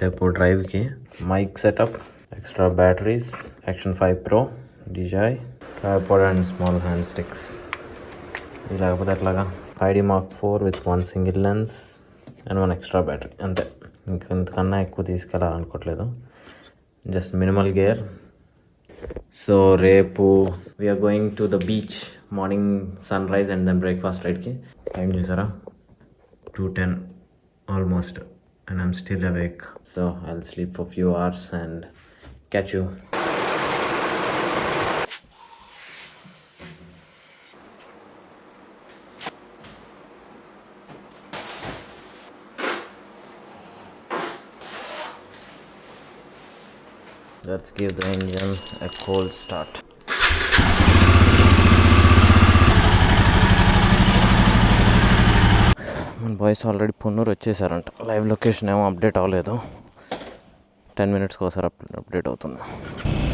రేపు డ్రైవ్కి mic setup, extra batteries, action 5 Pro, DJI, tripod and small hand sticks. ఇది లేకపోతే ఎట్లాగా 5D Mark IV with 1 single lens and 1 extra battery, అంతే. ఇంతకన్నా ఎక్కువ తీసుకెళ్ళాలనుకోవట్లేదు, జస్ట్ మినిమల్ గేర్. సో రేపు we're going to the beach, morning sunrise and then breakfast రైడ్కి. Time చూసారా, 2:10 almost, and I'm still awake. So I'll sleep for a few hours and catch you. Let's give the engine a cold start. మన boys already Ponnuru వచ్చేసారంట. Live location ఏమో update అవ్వలేదు, 10 minutesకి ఒకసారి update అవుతుంది.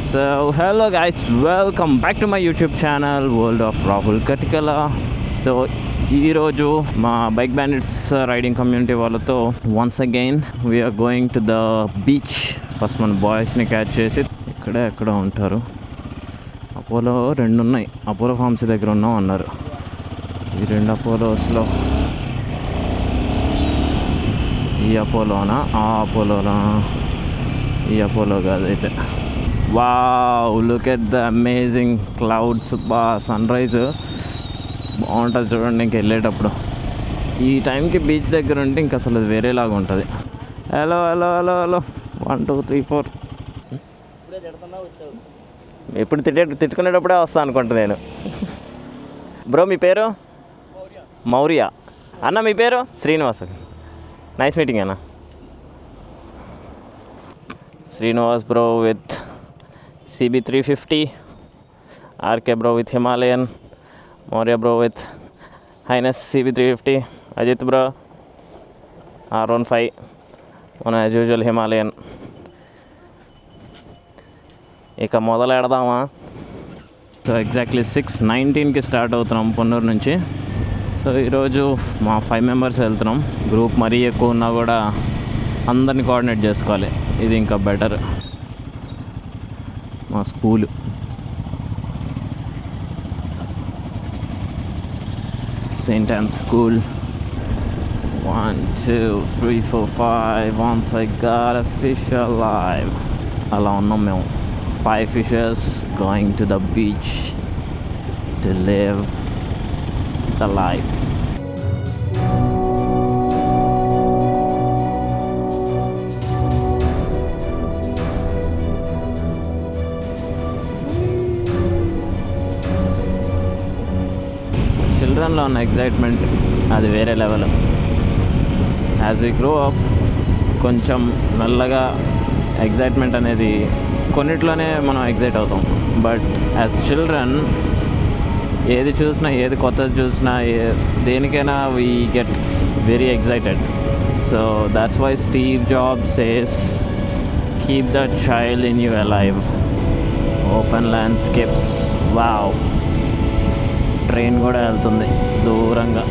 So hello guys, welcome back to my YouTube channel world of Rahul Katikala. So ఈరోజు మా bike bandits riding community వాళ్ళతో once again we are going to the beach. First మన బాయ్స్ని క్యాచ్ చేసి ఎక్కడ ఉంటారు. అపోలో 2 ఉన్నాయి, అపోలో ఫార్మసీ దగ్గర ఉన్నాం అన్నారు. ఈ 2 అపోలోస్లో ఈ అపోలోనా, ఆ అపోలోనా, ఈ అపోలో కాదైతే. Wow, look at the amazing clouds. Sunrise బాగుంటుంది చూడండి. ఇంక వెళ్ళేటప్పుడు ఈ టైంకి బీచ్ దగ్గర ఉంటే ఇంక అసలు వేరేలాగా ఉంటుంది. హలో 1 2 3 4. ఎప్పుడు తిట్టుకునేటప్పుడే వస్తా అనుకుంటా నేను. బ్రో మీ పేరు? మౌర్య. అన్న మీ పేరు? శ్రీనివాస్. నైస్ మీటింగ్ అన్న. Srinivas bro with CB350, RK bro with Himalayan, Maurya bro with highness CB350, Ajith bro R15, మన యాజ్ యూజువల్ హిమాలయన్. ఇక మొదలెడదామా? సో ఎగ్జాక్ట్లీ 6:19కి స్టార్ట్ అవుతున్నాం పొన్నూరు నుంచి. సో ఈరోజు మా 5 members వెళ్తున్నాం. గ్రూప్ మరీ ఎక్కువ ఉన్నా కూడా అందరిని కోఆర్డినేట్ చేసుకోవాలి, ఇది ఇంకా బెటర్. మా school Saint yawns school. 1 2 3 4 5 once I got a fish alive. అలా ఉన్నాం మేము, 5 fishes going to the beach to live the life. చిల్డ్రన్లో ఉన్న ఎగ్జైట్మెంట్ అది వేరే level. As we grow up కొంచెం మెల్లగా ఎగ్జైట్మెంట్ అనేది కొన్నిట్లోనే మనం ఎగ్జైట్ అవుతాం. బట్ యాజ్ చిల్డ్రన్ ఏది చూసినా, ఏది కొత్తది చూసినా, దేనికైనా we get very excited. So that's why Steve Jobs says keep the child in you alive. Open landscapes. Wow, train కూడా వెళ్తుంది దూరంగా.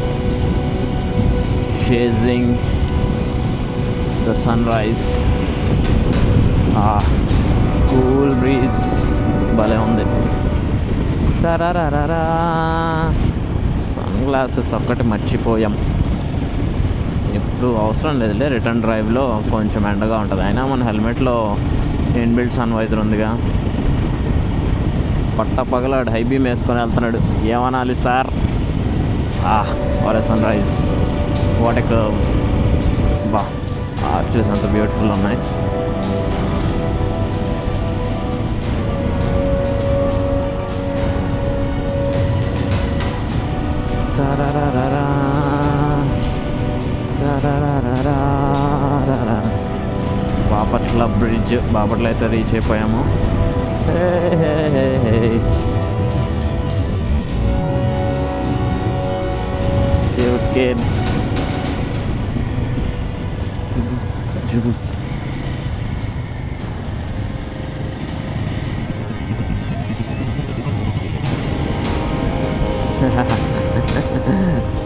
Chasing the sunrise. Cool breeze భలే ఉంది. తరారారా. సన్ గ్లాసెస్ ఒక్కటి మర్చిపోయాం. ఇప్పుడు అవసరం లేదులే, రిటర్న్ డ్రైవ్లో కొంచెం ఎండగా ఉంటుంది. అయినా మన హెల్మెట్లో ఇన్బిల్ట్ సన్ వైజర్ ఉందిగా. పట్టపగలాడు హై బీమ్ వేసుకొని వెళ్తున్నాడు. ఏమనాలి sir? What a sunrise, what a curve. బా, ఆర్చెస్ అంత బ్యూటిఫుల్ ఉన్నాయి. బాపట్ల బ్రిడ్జ్, బాపట్ల అయితే రీచ్ అయిపోయాము. Cute kids.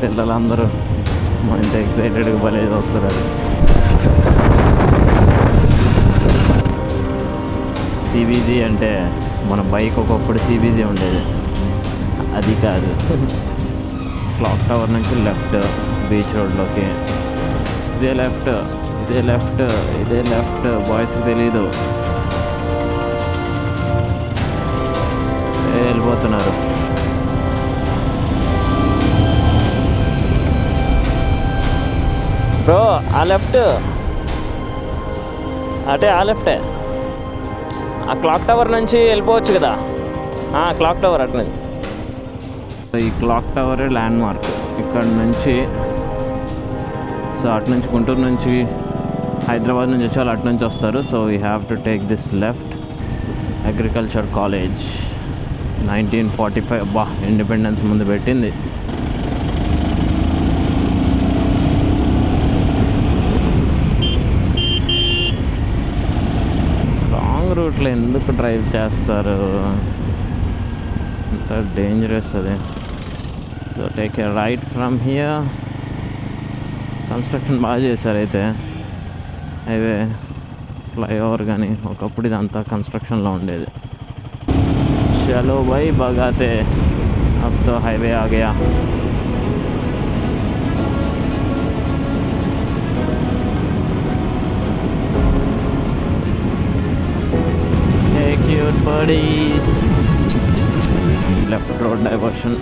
పిల్లలందరూ మంచి ఎక్సైటెడ్గా భలే వస్తారు. సిబీజీ అంటే మన బైక్ ఒకప్పుడు సిబీజీ ఉండేది, అది కాదు. క్లాక్ టవర్ నుంచి లెఫ్ట్ బీచ్ రోడ్లోకి. ఇదే లెఫ్ట్, ఇదే లెఫ్ట్, ఇదే లెఫ్ట్. బాయ్స్కి తెలీదు, వెళ్ళిపోతున్నారు. బ్రో ఆ లెఫ్ట్, అటే ఆ లెఫ్టే. ఆ క్లాక్ టవర్ నుంచి వెళ్ళిపోవచ్చు కదా. క్లాక్ టవర్ అటు. ఈ క్లాక్ టవర్ ల్యాండ్ మార్క్ ఇక్కడ నుంచి. సో అటు నుంచి గుంటూరు నుంచి హైదరాబాద్ నుంచి వచ్చి వాళ్ళు అటు నుంచి వస్తారు. So we have to take this left. Agriculture college 1945. అబ్బా, ఇండిపెండెన్స్ ముందు పెట్టింది. లాంగ్ రూట్లో ఎందుకు డ్రైవ్ చేస్తారు, అంత డేంజరస్ అది. So take a right from here. Construction బాగా చేశారు అయితే హైవే, ఫ్లైఓవర్ కానీ. ఒకప్పుడు ఇదంతా కన్స్ట్రక్షన్లో ఉండేది. చలో భాయ్ బగాతే, అబ్ తో హైవే ఆ గయా. Hey cute buddies. Left road diversion.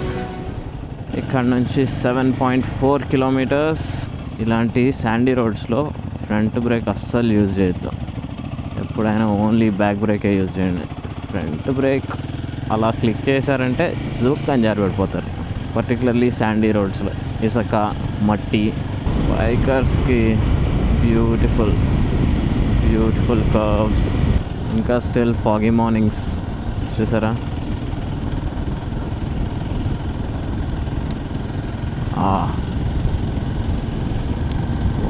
ఇక్కడ నుంచి 7.4 కిలోమీటర్స్. ఇలాంటి శాండీ రోడ్స్లో ఫ్రంట్ బ్రేక్ అస్సలు యూజ్ చేయొద్దు. ఎప్పుడైనా ఓన్లీ బ్యాక్ బ్రేకే యూజ్ చేయండి. ఫ్రంట్ బ్రేక్ అలా క్లిక్ చేశారంటే జూక్ అని జారిపడిపోతారు. పర్టికులర్లీ శాండీ రోడ్స్లో ఇసుక, మట్టి. బైకర్స్కి బ్యూటిఫుల్ బ్యూటిఫుల్ కర్వ్స్. ఇంకా స్టిల్ ఫాగీ మార్నింగ్స్ చూసారా.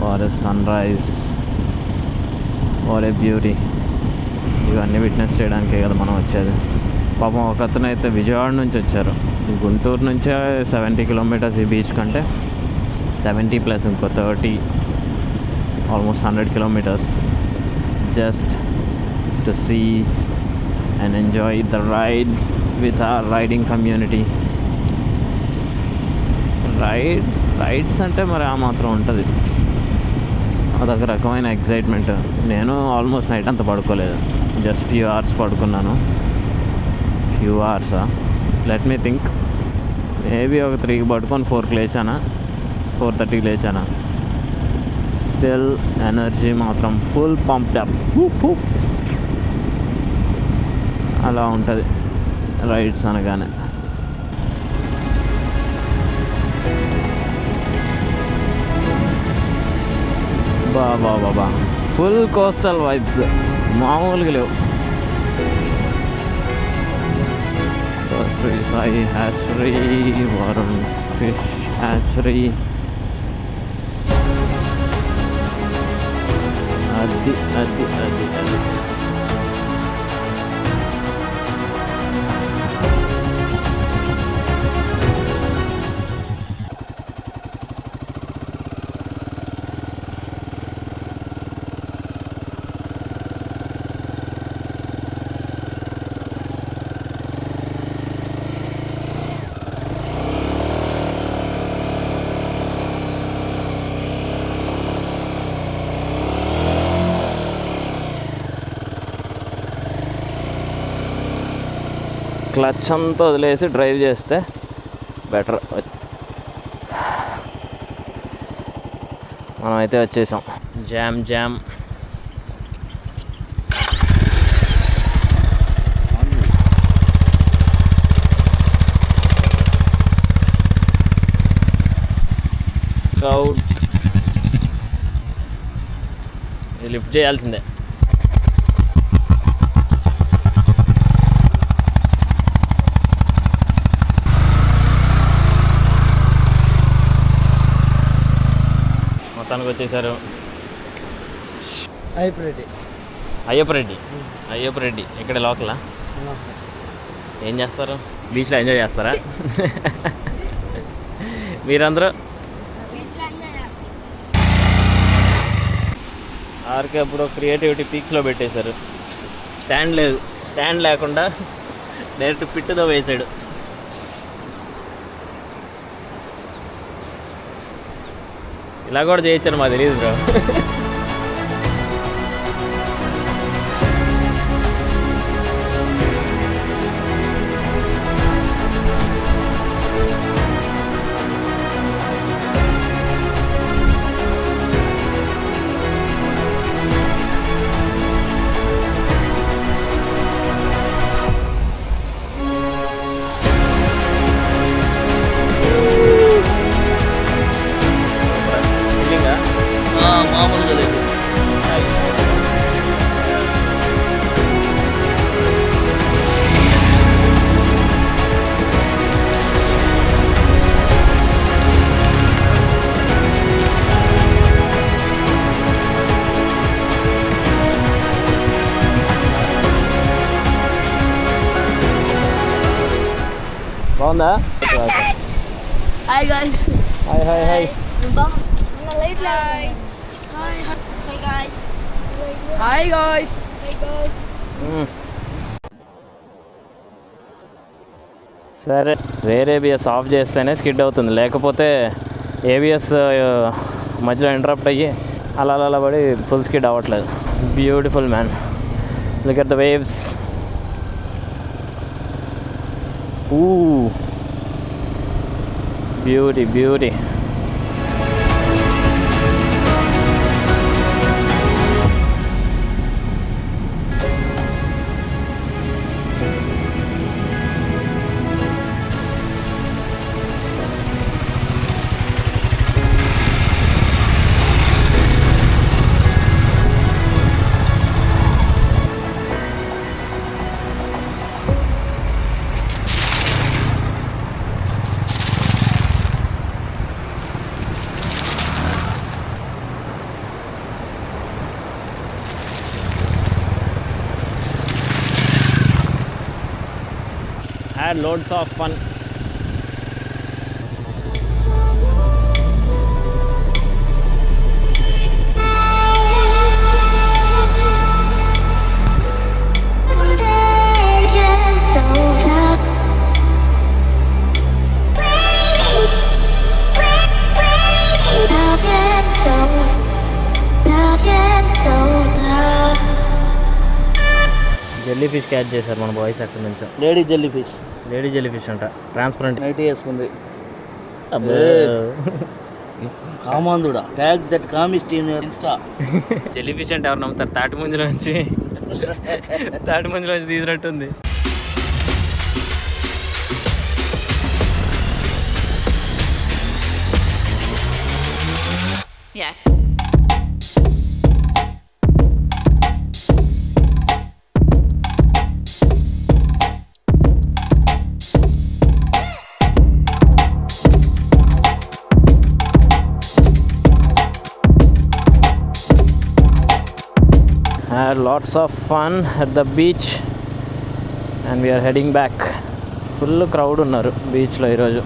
What a sunrise, what a beauty. ఇవన్నీ విట్నెస్ చేయడానికే కదా మనం వచ్చేది. పాపం ఒక అతను అయితే విజయవాడ నుంచి వచ్చారు. గుంటూరు నుంచే 70 కిలోమీటర్స్ ఈ బీచ్ కంటే. 70 ప్లస్ ఇంకో 30, almost 100 kilometres just to see and enjoy the ride with our riding community. Rides అంటే మరి ఆ మాత్రం ఉంటుంది, అదొక రకమైన ఎగ్జైట్మెంట్. నేను ఆల్మోస్ట్ నైట్ అంతా పడుకోలేదు, జస్ట్ ఫ్యూ అవర్స్ పడుకున్నాను. ఫ్యూ అవర్సా, లెట్ మీ థింక్, మేబీ ఒక 3కి పడుకొని 4కి లేచానా, 4:30కి లేచానా. స్టిల్ ఎనర్జీ మాత్రం ఫుల్ పంప్డ్ అప్. అలా ఉంటుంది రైడ్స్ అనగానే. బాబా ఫుల్ కోస్టల్ వైబ్స్ మామూలుగా లేవు. Sri Sai hatchery, Varun fish hatchery. అది అది అది అది క్లచ్ అంతా వదిలేసి డ్రైవ్ చేస్తే బెటర్. మనమైతే వచ్చేసాం. Jam out. ఇది లిఫ్ట్ చేయాల్సిందే. మొత్తానికి వచ్చేసారు. అయ్యప్ప రెడ్డి ఇక్కడ లోకలా. ఏం చేస్తారు బీచ్లో? ఎంజాయ్ చేస్తారా మీరందరూ? ఆర్కే అప్పుడు క్రియేటివిటీ పీక్స్లో పెట్టేశారు. స్టాండ్ లేదు, స్టాండ్ లేకుండా డైరెక్ట్ పిట్టుతో వేసాడు. ఇలా కూడా చేయొచ్చని మాకు తెలియదు బ్రో. మామూలుగా లేదు. బాగుందా? Hi guys. Hi hi hi. Hi guys. Hi guys. Hey guys. సరే, వేరే ఏబిఎస్ ఆఫ్ చేస్తేనే స్కిడ్ అవుతుంది, లేకపోతే ఏబిఎస్ మధ్యలో ఇంటరప్ట్ అయ్యి అలా అలా పడి ఫుల్ స్కిడ్ అవ్వట్లేదు. Beautiful man, look at the waves. Beauty beauty. Had loads of fun. Jellyfish catch చేశారు మన బాయ్స్ అక్కడి నుంచి. Lady jellyfish. Lady jellyfish అంట, ట్రాన్స్పరెంట్. నైట్ వేసుకుంది. కామాంధుడా, ట్యాగ్ దట్ కామిస్ట్ in your insta. Jellyfish అంటే ఎవరు నమ్ముతారు? తాటి ముంజలోంచి తీసినట్టుంది. Yeah. Had lots of fun at the beach and we are heading back. Full crowd unnaru beach lo iroju.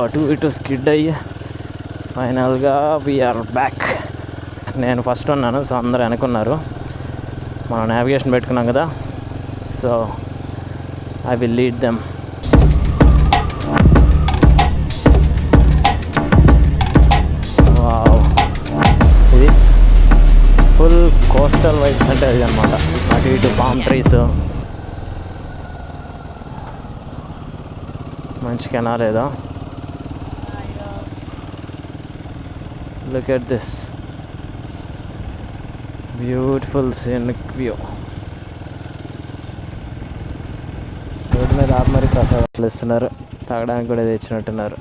అటు ఇటు స్కిడ్ అయ్యి ఫైనల్గా వీఆర్ బ్యాక్. నేను ఫస్ట్ ఉన్నాను, సో అందరూ వెనకున్నారు. మనం నావిగేషన్ పెట్టుకున్నాం కదా, so I will lead them. Wow, ఇది ఫుల్ కోస్టల్ వైబ్స్ అంటే ఇది అనమాట. అటు ఇటు పామ్ ట్రీస్, మంచి కెనాల్ ఏదో. Look at this beautiful scenic view. Road మీద ఆపి మరి ప్రసాదాలు ఇస్తున్నారు, తాగడానికి కూడా తెచ్చినట్టున్నారు.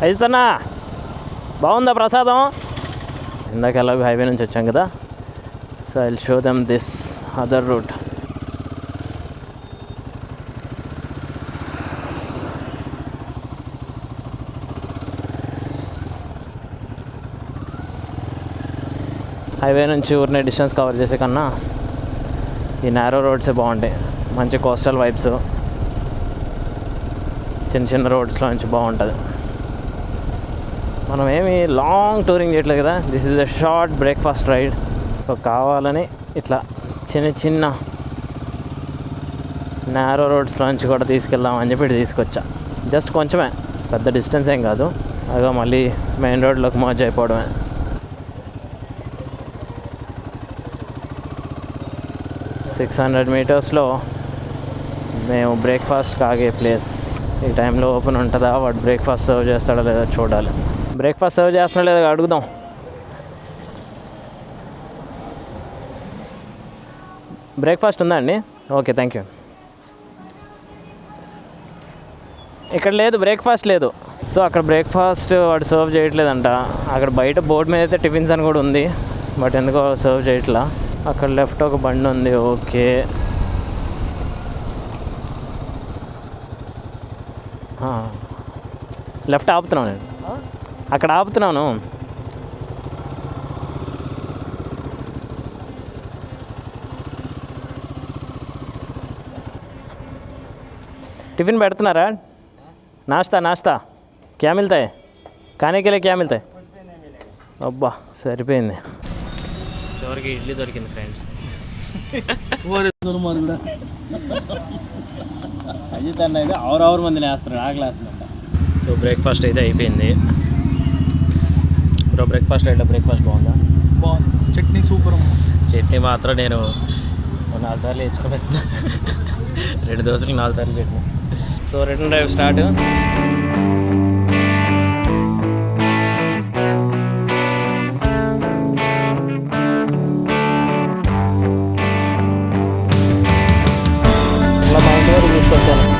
అయితేనా బాగుందా ప్రసాదం? ఇందాక ఎలాగో హైవే నుంచి వచ్చాం కదా, So I'll show them this other route. Highway నుంచి ఊరినే డిస్టెన్స్ కవర్ చేసే కన్నా ఈ నేరో రోడ్సే బాగుంటాయి. మంచి కోస్టల్ వైబ్స్, చిన్న చిన్న రోడ్స్లో నుంచి బాగుంటుంది. మనం ఏమి లాంగ్ టూరింగ్ చేయట్లేదు కదా, this is a short breakfast ride. So కావాలని ఇట్లా చిన్న చిన్న నేరో రోడ్స్లో నుంచి కూడా తీసుకెళ్దామని చెప్పి ఇటు తీసుకొచ్చా. జస్ట్ కొంచెమే, పెద్ద డిస్టెన్స్ ఏం కాదు. అదో మళ్ళీ మెయిన్ రోడ్లోకి మర్జ్ అయిపోవడమే. 600 మీటర్స్లో మేము బ్రేక్ఫాస్ట్ ఆగే ప్లేస్. ఈ టైంలో ఓపెన్ ఉంటుందా, వాడు బ్రేక్ఫాస్ట్ సర్వ్ చేస్తాడో లేదో చూడాలి. బ్రేక్ఫాస్ట్ సర్వ్ చేస్తున్నాడో లేదో అడుగుదాం. బ్రేక్ఫాస్ట్ ఉందా అండి? Okay, thank you. ఇక్కడ లేదు, బ్రేక్ఫాస్ట్ లేదు. సో అక్కడ బ్రేక్ఫాస్ట్ వాడు సర్వ్ చేయట్లేదంట. అక్కడ బయట బోర్డు మీద అయితే టిఫిన్స్ అని కూడా ఉంది, బట్ ఎందుకో సర్వ్ చేయట్లా. అక్కడ లెఫ్ట్ ఒక బండి ఉంది. ఓకే, లెఫ్ట్ ఆపుతున్నాను నేను, అక్కడ ఆపుతున్నాను. टिफिन పెడుతున్నారా? నాస్తా క్యా మిల్తాయి? ఖానే కే లియే క్యా మిల్తాయి? అబ్బా సరిపోయింది. చివరికి ఇడ్లీ దొరికింది ఫ్రెండ్స్. అజిత్ అన్న అయితే ఆరు మందిని వేస్తున్నాడు, ఆకలేస్తుందంట. సో బ్రేక్ఫాస్ట్ అయితే అయిపోయింది. బ్రో బ్రేక్ఫాస్ట్ అయితే బ్రేక్ఫాస్ట్ బాగుందా? బాగుంది. చట్నీ సూపర్. చట్నీ మాత్రం నేను 4 సార్లు వేసుకున్నాను. 2 దోశలకు 4 సార్లు chutney. So return drive start. ఇలా మా ఇంటి వరకు తీసుకొచ్చాను.